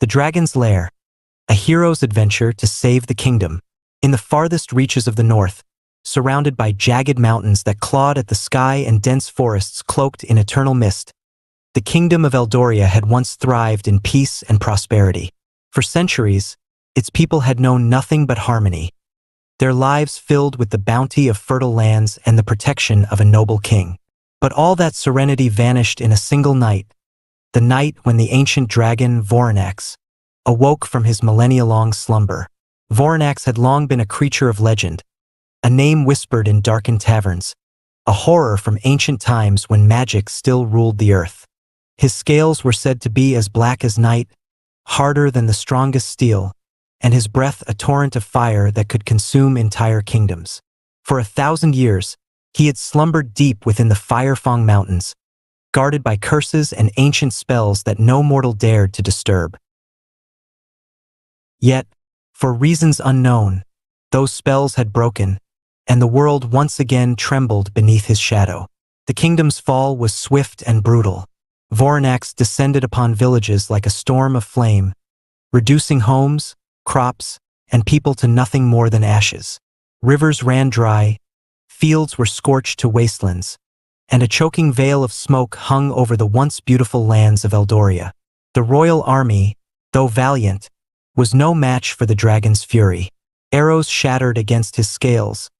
The Dragon's Lair, a hero's adventure to save the kingdom. In the farthest reaches of the north, surrounded by jagged mountains that clawed at the sky and dense forests cloaked in eternal mist, the Kingdom of Eldoria had once thrived in peace and prosperity. For centuries, its people had known nothing but harmony, their lives filled with the bounty of fertile lands and the protection of a noble king. But all that serenity vanished in a single night, the night when the ancient dragon Vorynax awoke from his millennia-long slumber. Vorynax had long been a creature of legend, a name whispered in darkened taverns, a horror from ancient times when magic still ruled the earth. His scales were said to be as black as night, harder than the strongest steel, and his breath a torrent of fire that could consume entire kingdoms. For 1,000 years, he had slumbered deep within the Firefang Mountains, guarded by curses and ancient spells that no mortal dared to disturb. Yet, for reasons unknown, those spells had broken, and the world once again trembled beneath his shadow. The kingdom's fall was swift and brutal. Vorynax descended upon villages like a storm of flame, reducing homes, crops, and people to nothing more than ashes. Rivers ran dry, fields were scorched to wastelands, and a choking veil of smoke hung over the once beautiful lands of Eldoria. The royal army, though valiant, was no match for the dragon's fury. Arrows shattered against his scales,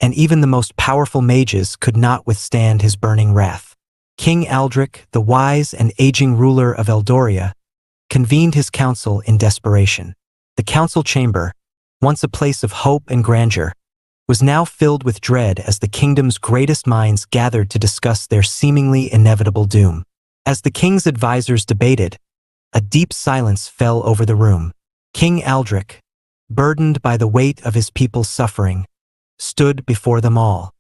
and even the most powerful mages could not withstand his burning wrath. King Aldric, the wise and aging ruler of Eldoria, convened his council in desperation. The council chamber, once a place of hope and grandeur, was now filled with dread as the kingdom's greatest minds gathered to discuss their seemingly inevitable doom. As the king's advisors debated, a deep silence fell over the room. King Aldric, burdened by the weight of his people's suffering, stood before them all.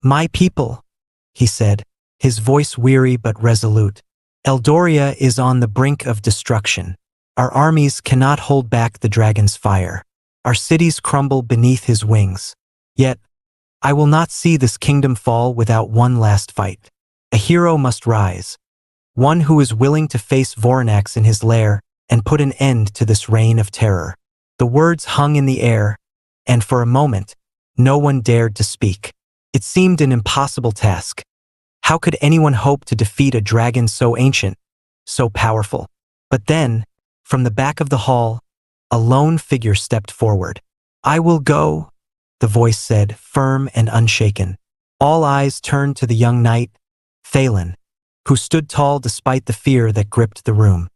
"My people," he said, his voice weary but resolute, "Eldoria is on the brink of destruction. Our armies cannot hold back the dragon's fire. Our cities crumble beneath his wings. Yet, I will not see this kingdom fall without one last fight. A hero must rise, one who is willing to face Vorynax in his lair and put an end to this reign of terror." The words hung in the air, and for a moment, no one dared to speak. It seemed an impossible task. How could anyone hope to defeat a dragon so ancient, so powerful? But then, from the back of the hall, a lone figure stepped forward. "I will go," the voice said, firm and unshaken. All eyes turned to the young knight, Thalen, who stood tall despite the fear that gripped the room.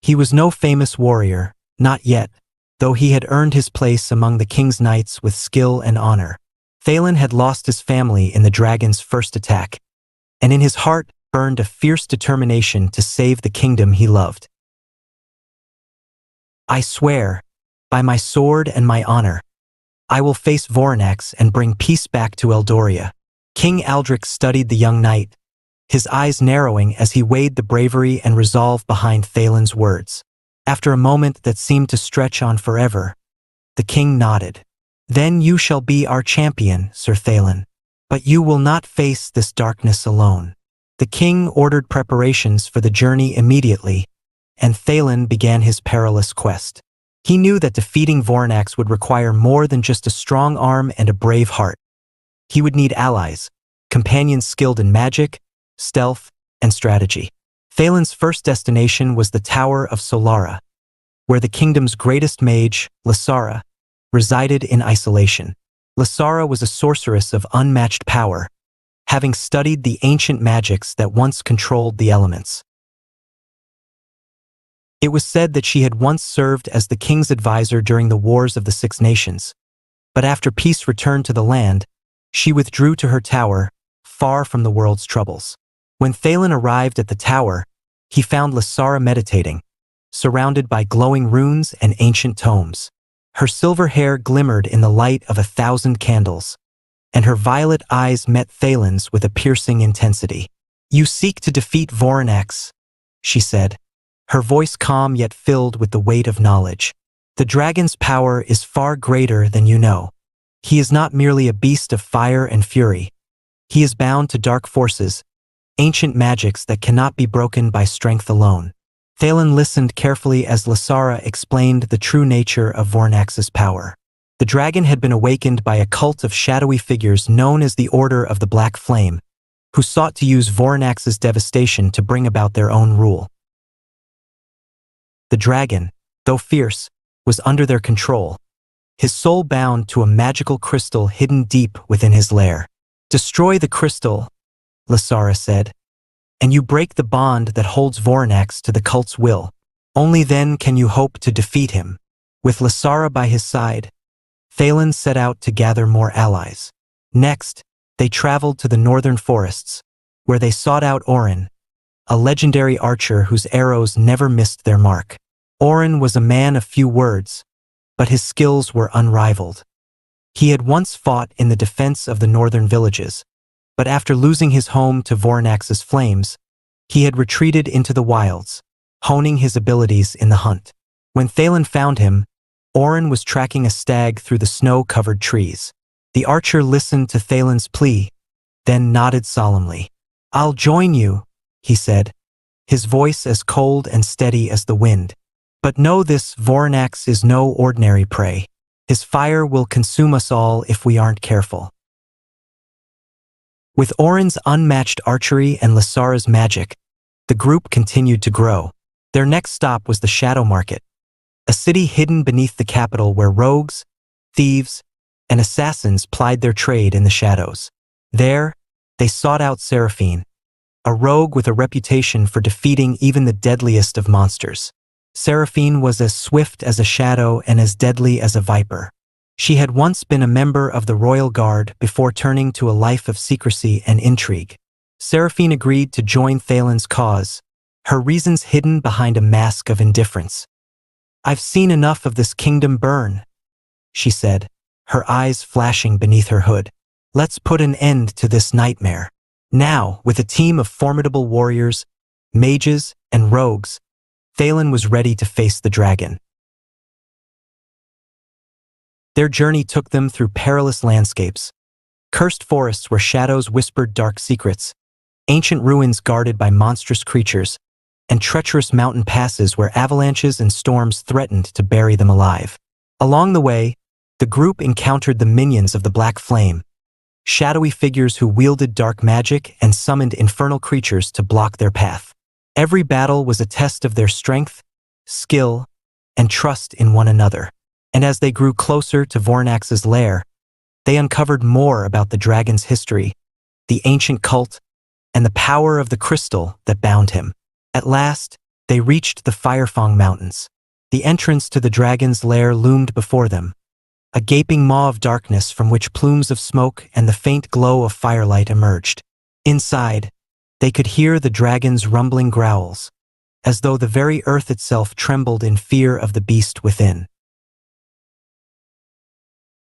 He was no famous warrior, not yet, though he had earned his place among the king's knights with skill and honor. Thalen had lost his family in the dragon's first attack, and in his heart burned a fierce determination to save the kingdom he loved. "I swear, by my sword and my honor, I will face Vorynax and bring peace back to Eldoria." King Aldric studied the young knight, his eyes narrowing as he weighed the bravery and resolve behind Thalen's words. After a moment that seemed to stretch on forever, the king nodded. "Then you shall be our champion, Sir Thalen. But you will not face this darkness alone." The king ordered preparations for the journey immediately, and Thalen began his perilous quest. He knew that defeating Vorynax would require more than just a strong arm and a brave heart. He would need allies, companions skilled in magic, stealth, and strategy. Thalen's first destination was the Tower of Solara, where the kingdom's greatest mage, Lair, resided in isolation. Lair was a sorceress of unmatched power, having studied the ancient magics that once controlled the elements. It was said that she had once served as the king's advisor during the Wars of the Six Nations, but after peace returned to the land, she withdrew to her tower, far from the world's troubles. When Thalen arrived at the tower, he found Lair meditating, surrounded by glowing runes and ancient tomes. Her silver hair glimmered in the light of 1,000 candles, and her violet eyes met Thalen's with a piercing intensity. "You seek to defeat Vorynax," she said, her voice calm yet filled with the weight of knowledge. "The dragon's power is far greater than you know. He is not merely a beast of fire and fury. He is bound to dark forces, ancient magics that cannot be broken by strength alone." Thalen listened carefully as Lasara explained the true nature of Vorynax's power. The dragon had been awakened by a cult of shadowy figures known as the Order of the Black Flame, who sought to use Vorynax's devastation to bring about their own rule. The dragon, though fierce, was under their control, his soul bound to a magical crystal hidden deep within his lair. "Destroy the crystal," Lasara said, "and you break the bond that holds Vorynax to the cult's will. Only then can you hope to defeat him." With Lasara by his side, Thalen set out to gather more allies. Next, they traveled to the northern forests, where they sought out Orin, a legendary archer whose arrows never missed their mark. Orin was a man of few words, but his skills were unrivaled. He had once fought in the defense of the northern villages, but after losing his home to Vorynax's flames, he had retreated into the wilds, honing his abilities in the hunt. When Thalen found him, Orin was tracking a stag through the snow-covered trees. The archer listened to Thalen's plea, then nodded solemnly. "I'll join you," he said, his voice as cold and steady as the wind. "But know this, Vorynax is no ordinary prey. His fire will consume us all if we aren't careful." With Orin's unmatched archery and Lasara's magic, the group continued to grow. Their next stop was the Shadow Market, a city hidden beneath the capital where rogues, thieves, and assassins plied their trade in the shadows. There, they sought out Seraphine, a rogue with a reputation for defeating even the deadliest of monsters. Seraphine was as swift as a shadow and as deadly as a viper. She had once been a member of the Royal Guard before turning to a life of secrecy and intrigue. Seraphine agreed to join Thalen's cause, her reasons hidden behind a mask of indifference. "I've seen enough of this kingdom burn," she said, her eyes flashing beneath her hood. "Let's put an end to this nightmare." Now, with a team of formidable warriors, mages, and rogues, Thalen was ready to face the dragon. Their journey took them through perilous landscapes, cursed forests where shadows whispered dark secrets, ancient ruins guarded by monstrous creatures, and treacherous mountain passes where avalanches and storms threatened to bury them alive. Along the way, the group encountered the minions of the Black Flame, shadowy figures who wielded dark magic and summoned infernal creatures to block their path. Every battle was a test of their strength, skill, and trust in one another. And as they grew closer to Vorynax's lair, they uncovered more about the dragon's history, the ancient cult, and the power of the crystal that bound him. At last, they reached the Firefang Mountains. The entrance to the dragon's lair loomed before them, a gaping maw of darkness from which plumes of smoke and the faint glow of firelight emerged. Inside, they could hear the dragon's rumbling growls, as though the very earth itself trembled in fear of the beast within.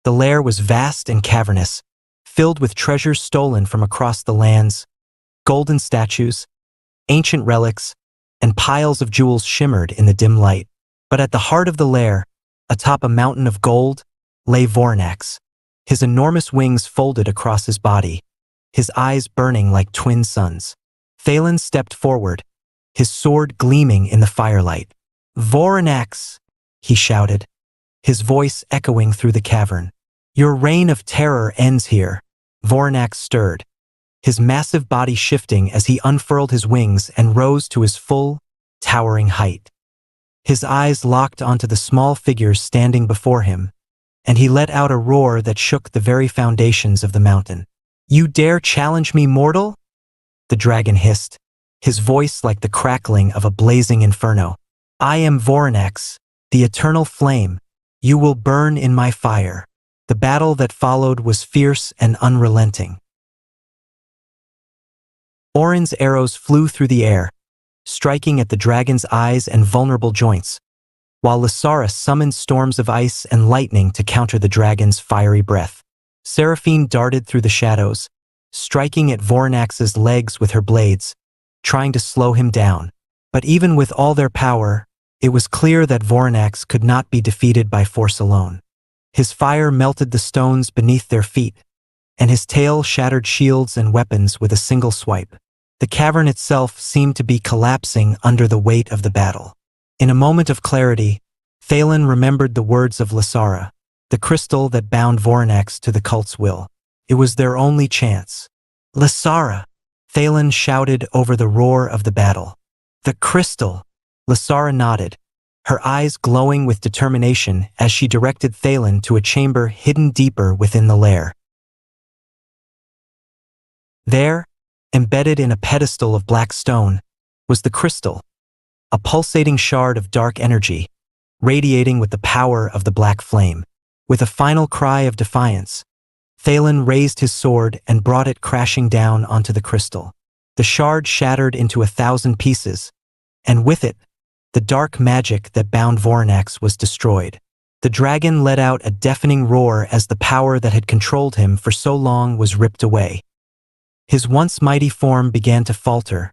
The lair was vast and cavernous, filled with treasures stolen from across the lands. Golden statues, ancient relics, and piles of jewels shimmered in the dim light. But at the heart of the lair, atop a mountain of gold, lay Vorynax, his enormous wings folded across his body, his eyes burning like twin suns. Thalen stepped forward, his sword gleaming in the firelight. "Vorynax," he shouted, his voice echoing through the cavern. "Your reign of terror ends here." Vorynax stirred, his massive body shifting as he unfurled his wings and rose to his full, towering height. His eyes locked onto the small figures standing before him, and he let out a roar that shook the very foundations of the mountain. "You dare challenge me, mortal?" the dragon hissed, his voice like the crackling of a blazing inferno. "I am Vorynax, the eternal flame. You will burn in my fire." The battle that followed was fierce and unrelenting. Orin's arrows flew through the air, striking at the dragon's eyes and vulnerable joints, while Lasara summoned storms of ice and lightning to counter the dragon's fiery breath. Seraphine darted through the shadows, striking at Vorynax's legs with her blades, trying to slow him down. But even with all their power, it was clear that Vorynax could not be defeated by force alone. His fire melted the stones beneath their feet, and his tail shattered shields and weapons with a single swipe. The cavern itself seemed to be collapsing under the weight of the battle. In a moment of clarity, Thalen remembered the words of Lair, the crystal that bound Vorynax to the cult's will. It was their only chance. Lair! Thalen shouted over the roar of the battle. The crystal! Lair nodded, her eyes glowing with determination as she directed Thalen to a chamber hidden deeper within the lair. There, embedded in a pedestal of black stone, was the crystal, a pulsating shard of dark energy, radiating with the power of the black flame. With a final cry of defiance, Thalen raised his sword and brought it crashing down onto the crystal. The shard shattered into 1,000 pieces, and with it, the dark magic that bound Vorynax was destroyed. The dragon let out a deafening roar as the power that had controlled him for so long was ripped away. His once mighty form began to falter,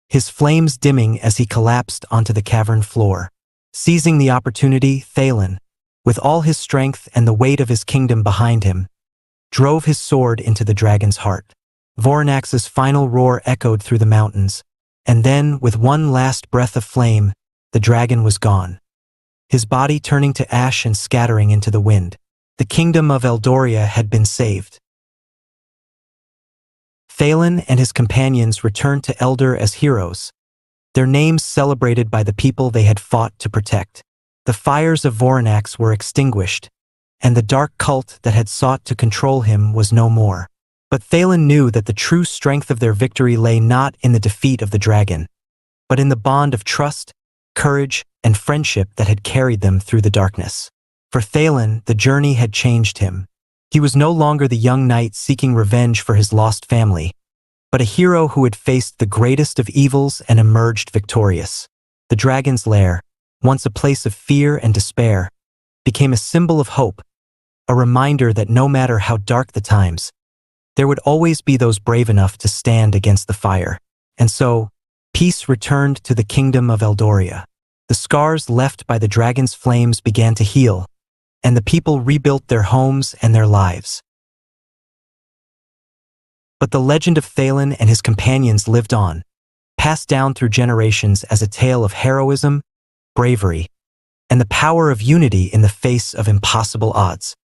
his flames dimming as he collapsed onto the cavern floor. Seizing the opportunity, Thalen, with all his strength and the weight of his kingdom behind him, drove his sword into the dragon's heart. Vorynax's final roar echoed through the mountains, and then, with one last breath of flame, the dragon was gone, his body turning to ash and scattering into the wind. The Kingdom of Eldoria had been saved. Thalen and his companions returned to Eldor as heroes, their names celebrated by the people they had fought to protect. The fires of Vorynax were extinguished, and the dark cult that had sought to control him was no more. But Thalen knew that the true strength of their victory lay not in the defeat of the dragon, but in the bond of trust, courage, and friendship that had carried them through the darkness. For Thalen, the journey had changed him. He was no longer the young knight seeking revenge for his lost family, but a hero who had faced the greatest of evils and emerged victorious. The dragon's lair, once a place of fear and despair, became a symbol of hope, a reminder that no matter how dark the times, there would always be those brave enough to stand against the fire. And so, peace returned to the Kingdom of Eldoria. The scars left by the dragon's flames began to heal, and the people rebuilt their homes and their lives. But the legend of Thalen and his companions lived on, passed down through generations as a tale of heroism, bravery, and the power of unity in the face of impossible odds.